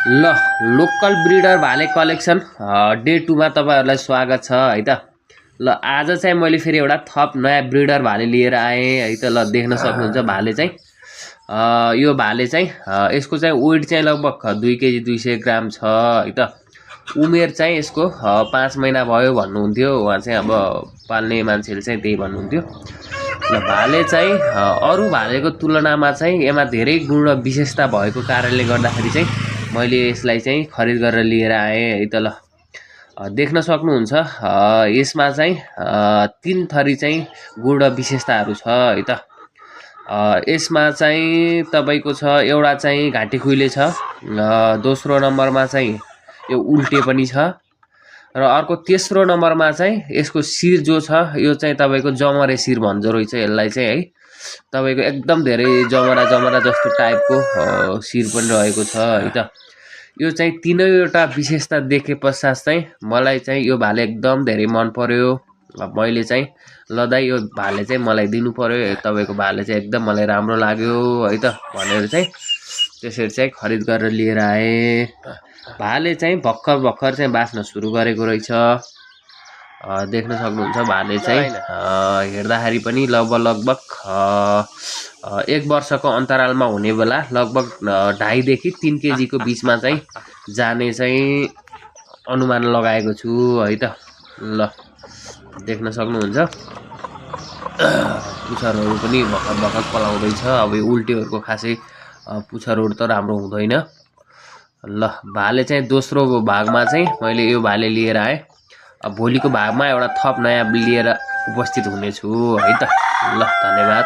ल local breeder भाले collection day 2 मा तपाईहरुलाई स्वागत छ है त। ल आज चाहिँ मैले फेरि एउटा थप नयाँ ब्रिडर भाले लिएर आएँ है त। ल देख्न सक्नुहुन्छ भाले चाहिँ यो भाले चाहिँ यसको चाहिँ वेट चाहिँ लगभग 2 केजी 200 ग्राम छ है त। उमेर चाहिँ यसको 5 महिना भयो भन्नुहुन्थ्यो उहाँ चाहिँ, अब पाल्ने मान्छेले चाहिँ त्यही भन्नुहुन्थ्यो। ल भाले चाहिँ अरु भालेको तुलनामा चाहिँ यसमा धेरै गुण र विशेषता भएको कारणले गर्दाखेरि चाहिँ मैले यसलाई चाहिँ खरिद गरेर लिएर आएँ है त। ल देख्न सक्नुहुन्छ यसमा चाहिँ 3 थरी चाहिँ गुण र विशेषताहरू छ है त। यसमा चाहिँ तपाईको छ एउटा चाहिँ घाँटी खुइले छ, दोस्रो नम्बरमा चाहिँ यो उल्टे पनि छ र अर्को तेस्रो नम्बरमा चाहिँ यसको शिर जो छ यो चाहिँ तपाईको जमरे शिर भन्छ रहेछ यसलाई चाहिँ है। तपाईको एकदम धेरै जमरा जमरा जस्तो टाइपको शिर पनि रहेको छ है त। यो चाहिँ तीनैवटा विशेषता देखे पश्चात चाहिँ मलाई चाहिँ यो भाले एकदम धेरै मन पर्यो। मैले चाहिँ ल दाइ यो भाले चाहिँ मलाई दिनु पर्यो, तपाईको भाले चाहिँ एकदम मलाई राम्रो लाग्यो है त भनेर चाहिँ त्यसरी चाहिँ खरिद गरेर लिएर आएँ। भाले चाहिँ भर्खर भर्खर चाहिँ बाँच्न सुरु गरेको रहेछ। देख्न सक्नुहुन्छ भाले चाहिँ हेर्दाखेरि पनि लगभग 1 वर्षको अन्तरालमा हुने बेला लगभग 2.5 देखि 3 केजी को बीचमा चाहिँ जाने चाहिँ अनुमान लगाएको छु है त। ल देख्न सक्नुहुन्छ पुच्छरहरु पनि भर्खर भर्खर पलाउँदैछ। अब यो उल्टेहरुको खासै पुच्छरहरु त राम्रो हुँदैन। ल भाले चाहिँ दोस्रो भागमा चाहिँ मैले यो भाले लिएर आएँ। अब भोलिको भागमा एउटा थप नयाँ लिएर उपस्थित हुनेछु है त। ल धन्यवाद।